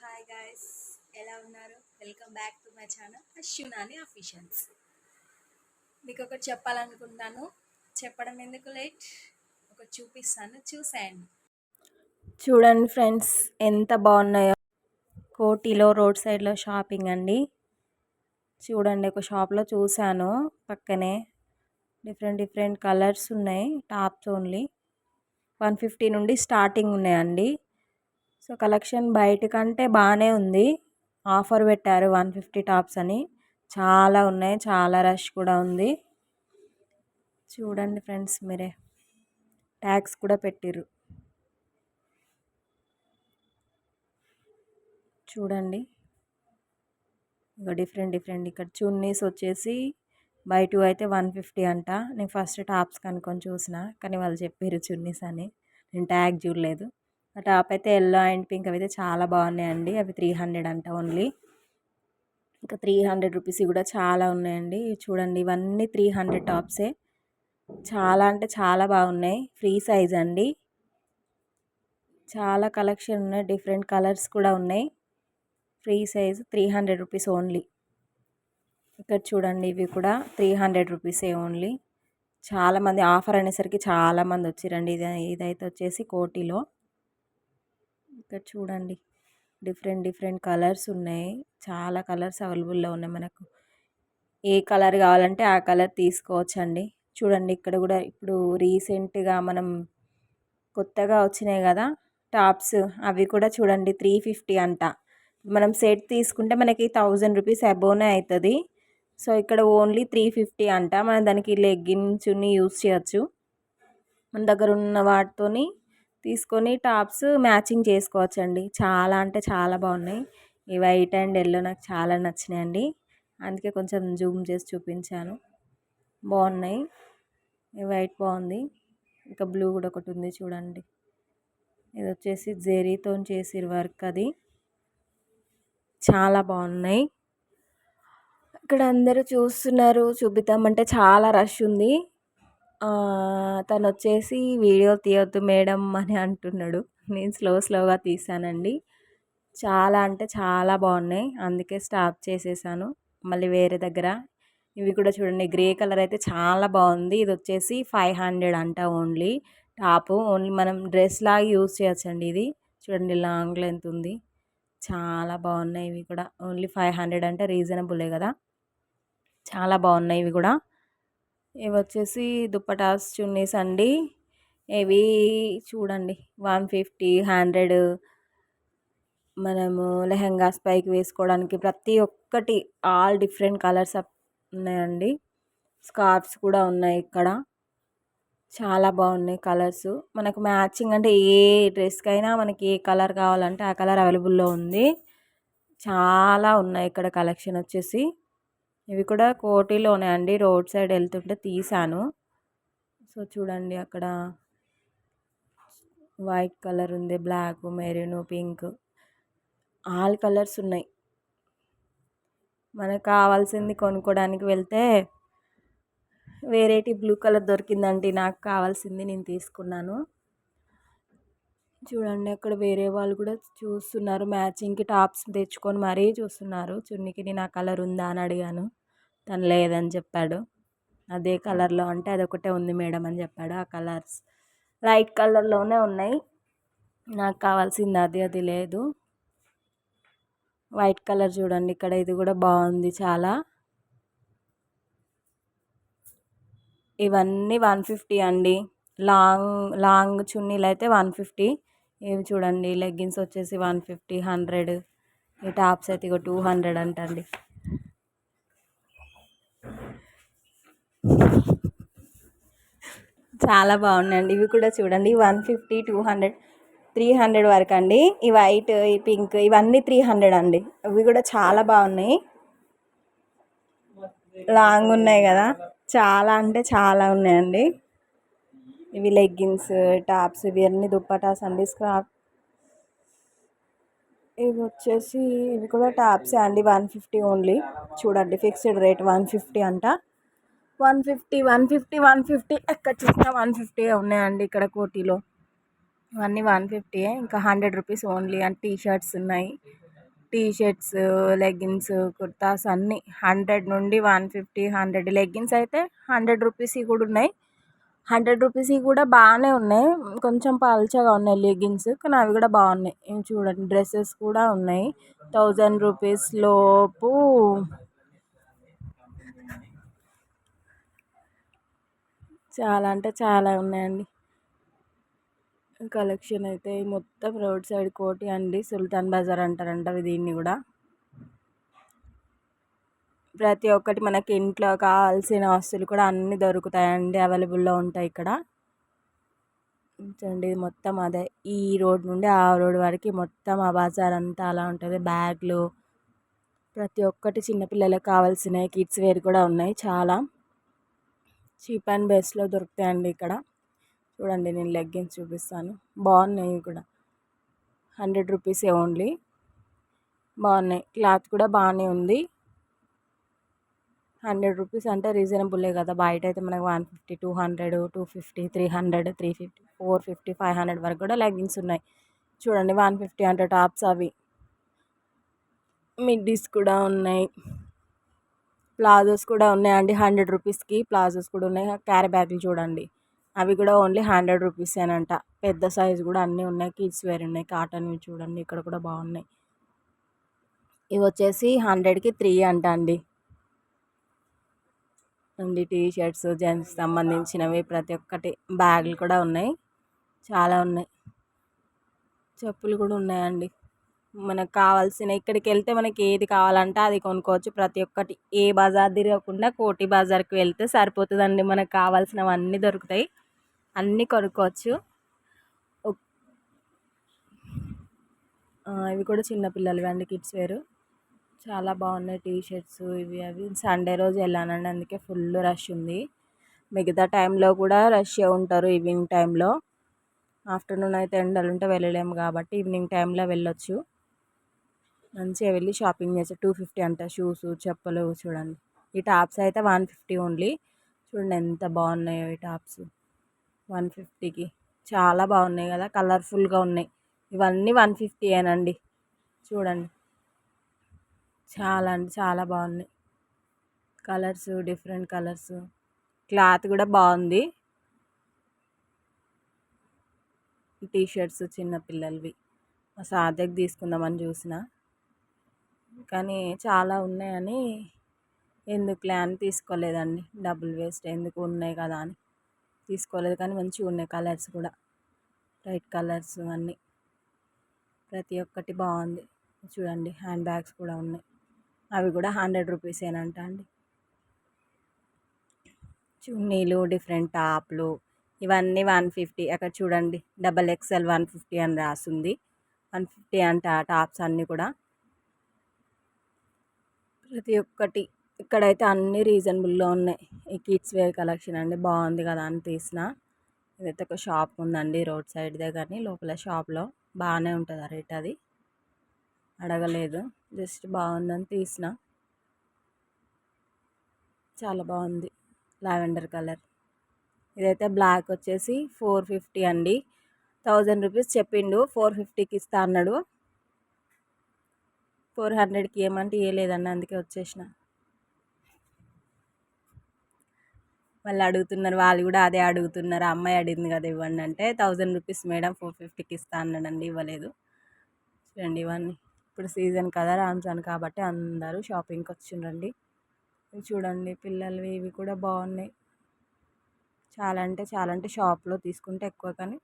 Hi guys, ఎలా ఉన్నారు? Welcome back to my channel Ashwinani officials. మీకు ఒకటి చెప్పాలనుకుంటున్నాను, చెప్పడం ఎందుకు లేట్, ఒకటి చూపిస్తాను, చూసేయండి. చూడండి ఫ్రెండ్స్, ఎంత బాగున్నాయో. కోటిలో రోడ్ సైడ్లో షాపింగ్ అండి. చూడండి, ఒక షాప్లో చూశాను, పక్కనే డిఫరెంట్ కలర్స్ ఉన్నాయి. టాప్స్ ఓన్లీ 150 నుండి స్టార్టింగ్ ఉన్నాయండి. సో కలెక్షన్ బయట కంటే బాగానే ఉంది. ఆఫర్ పెట్టారు 150 టాప్స్ అని. చాలా ఉన్నాయి, చాలా రష్ కూడా ఉంది. చూడండి ఫ్రెండ్స్, మీరే ట్యాగ్స్ కూడా పెట్టిర్రు. చూడండి, ఇంకా డిఫరెంట్ ఇక్కడ చున్నీస్ వచ్చేసి బై 2 అయితే 150 అంట. నేను ఫస్ట్ టాప్స్ కనుక్కొని చూసిన, కానీ వాళ్ళు చెప్పారు చున్నీస్ అని. నేను ట్యాగ్ చూడలేదు. ఆ టాప్ అయితే ఎల్లో అండ్ పింక్ అవి అయితే చాలా బాగున్నాయండి. అవి 300 అంట ఓన్లీ. ఇంకా 300 రూపీస్ కూడా చాలా ఉన్నాయండి. చూడండి, ఇవన్నీ 300 టాప్సే. చాలా అంటే చాలా బాగున్నాయి. ఫ్రీ సైజ్ అండి. చాలా కలెక్షన్ ఉన్నాయి, డిఫరెంట్ కలర్స్ కూడా ఉన్నాయి. Free size 300 rupees only. ఇక్కడ చూడండి, ఇవి కూడా 300 రూపీసే ఓన్లీ. చాలామంది ఆఫర్ అనేసరికి చాలామంది వచ్చిరండి. ఇదైతే వచ్చేసి కోటిలో. ఇక్కడ చూడండి, డిఫరెంట్ కలర్స్ ఉన్నాయి. చాలా కలర్స్ అవైలబుల్లో ఉన్నాయి. మనకు ఏ కలర్ కావాలంటే ఆ కలర్ తీసుకోవచ్చండి. చూడండి, ఇక్కడ కూడా ఇప్పుడు రీసెంట్గా మనం కొత్తగా వచ్చినాయి కదా టాప్స్, అవి కూడా చూడండి 350 అంట. మనం సెట్ తీసుకుంటే మనకి 1000 రూపీస్ అబోనే అవుతుంది. సో ఇక్కడ ఓన్లీ 350 అంట. మనం దానికి లెగ్గిన్ చున్నీ యూస్ చేయొచ్చు. మన దగ్గర ఉన్న వాటితోని తీసుకొని టాప్స్ మ్యాచింగ్ చేసుకోవచ్చండి. చాలా అంటే చాలా బాగున్నాయి. ఈ వైట్ అండ్ ఎల్లో నాకు చాలా నచ్చినాయండి, అందుకే కొంచెం జూమ్ చేసి చూపించాను. బాగున్నాయి. ఈ వైట్ బాగుంది, ఇంకా బ్లూ కూడా ఒకటి ఉంది చూడండి. ఇది వచ్చేసి జెరీతో చేసిరు వర్క్, అది చాలా బాగున్నాయి. ఇక్కడ అందరూ చూస్తున్నారు, చూపిద్దామంటే చాలా రష్ ఉంది. తను వచ్చేసి వీడియో తీయొద్దు మేడం అని అంటున్నాడు. నేను స్లోగా తీసానండి. చాలా అంటే చాలా బాగున్నాయి, అందుకే స్టాప్ చేసేసాను. మళ్ళీ వేరే దగ్గర ఇవి కూడా చూడండి. గ్రే కలర్ అయితే చాలా బాగుంది. ఇది వచ్చేసి 500 అంట ఓన్లీ. టాప్ ఓన్లీ మనం డ్రెస్ లాగా యూజ్ చేయొచ్చండి. ఇది చూడండి, లాంగ్ లెంత్ ఉంది. చాలా బాగున్నాయి ఇవి కూడా. ఓన్లీ 500 అంటే రీజనబులే కదా. చాలా బాగున్నాయి ఇవి కూడా. ఇవి వచ్చేసి దుప్పటాస్ చున్నీస్ అండి. ఇవి చూడండి 150, 100 మనము లెహంగాస్ పైకి వేసుకోవడానికి ప్రతి ఒక్కటి ఆల్ డిఫరెంట్ కలర్స్ ఉన్నాయండి. స్కార్ఫ్స్ కూడా ఉన్నాయి ఇక్కడ. చాలా బాగున్నాయి కలర్స్. మనకు మ్యాచింగ్ అంటే ఏ డ్రెస్కైనా మనకి ఏ కలర్ కావాలంటే ఆ కలర్ అవైలబుల్లో ఉంది. చాలా ఉన్నాయి ఇక్కడ కలెక్షన్ వచ్చేసి. ఇవి కూడా కోటిలోనే అండి. రోడ్ సైడ్ వెళ్తుంటే తీసాను. సో చూడండి, అక్కడ వైట్ కలర్ ఉంది, black, maroon, pink, all colours ఉన్నాయి. మనకు కావాల్సింది కొనుక్కోవడానికి వెళ్తే వేరేటి బ్లూ కలర్ దొరికిందండి. నాకు కావాల్సింది నేను తీసుకున్నాను. చూడండి, అక్కడ వేరే వాళ్ళు కూడా చూస్తున్నారు. మ్యాచింగ్కి టాప్స్ తెచ్చుకొని మరీ చూస్తున్నారు. చున్నీకి నేను ఆ కలర్ ఉందా అని అడిగాను, తను లేదని చెప్పాడు. అదే కలర్లో అంటే అదొకటే ఉంది మేడం అని చెప్పాడు. ఆ కలర్స్ లైట్ కలర్లోనే ఉన్నాయి. నాకు కావాల్సింది అది లేదు. వైట్ కలర్ చూడండి ఇక్కడ, ఇది కూడా బాగుంది చాలా. ఇవన్నీ 150 అండి. లాంగ్ చున్నీలు అయితే 150. ఇవి చూడండి, లెగ్గిన్స్ వచ్చేసి 150, 100. ఈ టాప్స్ అయితే ఇక 200 అంటండి. చాలా బాగున్నాయండి. ఇవి కూడా చూడండి 150, 200, 300 వరకు అండి. ఈ వైట్, ఈ పింక్ ఇవన్నీ 300 అండి. ఇవి కూడా చాలా బాగున్నాయి, లాంగ్ ఉన్నాయి కదా. చాలా అంటే చాలా ఉన్నాయండి. ఇవి లెగ్గిన్స్, టాప్స్, ఇవి అన్ని దుప్పటాస్ అండి. స్క్రాప్ ఇవి వచ్చేసి ఇవి కూడా టాప్సే అండి. 150 ఓన్లీ. చూడండి, ఫిక్స్డ్ రేట్ 150 అంట. 150 ఎక్కడ చూసినా 150 ఉన్నాయండి ఇక్కడ కోటిలో. ఇవన్నీ 150. ఇంకా 100 rupees only. And T shirts ఉన్నాయి. టీ షర్ట్స్, లెగ్గిన్స్, కుర్తాస్ అన్నీ 100 నుండి 150, 100 లెగ్గిన్స్ అయితే 100 రూపీస్వి కూడా ఉన్నాయి. 100 రూపీస్వి కూడా బాగానే ఉన్నాయి. కొంచెం పల్చగా ఉన్నాయి లెగ్గిన్స్, కానీ అవి కూడా బాగున్నాయి. ఇవి చూడండి, డ్రెస్సెస్ కూడా ఉన్నాయి 1000 రూపీస్ లోపు. చాలా అంటే చాలా ఉన్నాయండి కలెక్షన్ అయితే. మొత్తం రోడ్ సైడ్ కోటి అండి, సుల్తాన్ బజార్ అంటారంట దీన్ని కూడా. ప్రతి ఒక్కటి మనకి ఇంట్లో కావాల్సిన వస్తువులు కూడా అన్నీ దొరుకుతాయండి, అవైలబుల్లో ఉంటాయి ఇక్కడ. చూడండి మొత్తం అదే, ఈ రోడ్ నుండి ఆ రోడ్ వరకు మొత్తం ఆ బజార్ అంతా అలా ఉంటుంది. బ్యాగ్లు, ప్రతి ఒక్కటి చిన్నపిల్లలకు కావాల్సినవి, కిడ్స్ వేర్ కూడా ఉన్నాయి. చాలా చీప్ అండ్ బెస్ట్లో దొరుకుతాయండి ఇక్కడ. చూడండి నేను లెగ్గిన్స్ చూపిస్తాను, బాగున్నాయి కూడా. 100 రూపీసే ఓన్లీ, బాగున్నాయి. క్లాత్ కూడా బాగానే ఉంది. 100 రూపీస్ అంటే రీజనబుల్లే కదా. బయట అయితే మనకు 150, 200, 250, 300, 350, 450, 500 వరకు కూడా లెగ్గిన్స్ ఉన్నాయి. చూడండి 150 అంటే టాప్స్ అవి. మిడ్డీస్ కూడా ఉన్నాయి, ప్లాజోస్ కూడా ఉన్నాయండి 100 రూపీస్కి. ప్లాజోస్ కూడా ఉన్నాయి. క్యారీ బ్యాగులు చూడండి, అవి కూడా ఓన్లీ 100 రూపీసేనంట. పెద్ద సైజు కూడా అన్నీ ఉన్నాయి. కిడ్స్ వేర్ ఉన్నాయి, కాటన్వి చూడండి, ఇక్కడ కూడా బాగున్నాయి. ఇవి వచ్చేసి 100కి 3 అంట అండి. టీ షర్ట్స్, జెంట్స్ సంబంధించినవి ప్రతి ఒక్కటి. బ్యాగులు కూడా ఉన్నాయి, చాలా ఉన్నాయి. చెప్పులు కూడా ఉన్నాయండి, మనకు కావాల్సిన. ఇక్కడికి వెళ్తే మనకి ఏది కావాలంటే అది కొనుక్కోవచ్చు. ప్రతి ఒక్కటి ఏ బజార్ తిరగకుండా కోటి బజార్కి వెళ్తే సరిపోతుందండి, మనకు కావాల్సినవన్నీ దొరుకుతాయి, అన్నీ కొనుక్కోవచ్చు. ఇవి కూడా చిన్నపిల్లలవి అండి, కిడ్స్ వేరు. చాలా బాగున్నాయి టీ షర్ట్స్ ఇవి అవి. సండే రోజు వెళ్ళానండి, అందుకే ఫుల్ రష్ ఉంది. మిగతా టైంలో కూడా రష్ ఉంటారు ఈవినింగ్ టైంలో. ఆఫ్టర్నూన్ అయితే ఎండలు ఉంటే వెళ్ళలేము కాబట్టి ఈవినింగ్ టైంలో వెళ్ళొచ్చు. మంచిగా వెళ్ళి షాపింగ్ చేసి 250 అంట షూస్, చెప్పులు. చూడండి ఈ టాప్స్ అయితే 150 ఓన్లీ. చూడండి ఎంత బాగున్నాయో ఈ టాప్స్ 150కి. చాలా బాగున్నాయి కదా, కలర్ఫుల్గా ఉన్నాయి. ఇవన్నీ 150ఏనండి. చూడండి చాలా అంటే చాలా బాగున్నాయి కలర్స్, డిఫరెంట్ కలర్స్. క్లాత్ కూడా బాగుంది. టీ షర్ట్స్ చిన్నపిల్లలవి మా సార్ దగ్గర తీసుకుందామని చూసిన, కానీ చాలా ఉన్నాయని ఎందుకులే అని తీసుకోలేదండి. డబ్బులు వేస్ట్ ఎందుకు, ఉన్నాయి కదా అని తీసుకోలేదు. కానీ మంచిగా ఉన్నాయి కలర్స్ కూడా, లైట్ కలర్స్ అన్నీ. ప్రతి ఒక్కటి బాగుంది. చూడండి హ్యాండ్ బ్యాగ్స్ కూడా ఉన్నాయి, అవి కూడా 100 రూపీసేనంట అండి. చున్నీలు, డిఫరెంట్ టాప్లు, ఇవన్నీ 150. అక్కడ చూడండి XXL 150 అని రాసింది. 150 అంట టాప్స్ అన్నీ కూడా. ప్రతి ఒక్కటి ఇక్కడైతే అన్నీ రీజనబుల్లో ఉన్నాయి. ఈ కిడ్స్ వేర్ కలెక్షన్ అండి, బాగుంది కదా అని తీసిన. ఇదైతే ఒక షాప్ ఉందండి రోడ్ సైడ్ దగ్గరని, లోపల షాప్లో బాగానే ఉంటుంది రేట్. అది అడగలేదు, జస్ట్ బాగుందని తీసిన. చాలా బాగుంది, లావెండర్ కలర్. ఇదైతే బ్లాక్ వచ్చేసి 450 అండి. 1000 రూపీస్ చెప్పిండు, 450కి ఇస్తా అన్నాడు. 400కి ఏమంటే ఇవ్వలేదండి, అందుకే వచ్చేసిన. వాళ్ళు అడుగుతున్నారు, వాళ్ళు కూడా అదే అడుగుతున్నారు. అమ్మాయి అడిగింది కదా ఇవ్వండి అంటే, 1000 రూపీస్ మేడం 450కి ఇస్తా అన్నాడండి, ఇవ్వలేదు. చూడండి ఇవన్నీ ఇప్పుడు సీజన్ కదా, రంజాన్ కాబట్టి అందరూ షాపింగ్కి వచ్చిండ్రండి. ఇవి చూడండి పిల్లలవి, ఇవి కూడా బాగున్నాయి. చాలా అంటే షాప్లో తీసుకుంటే ఎక్కువ, కానీ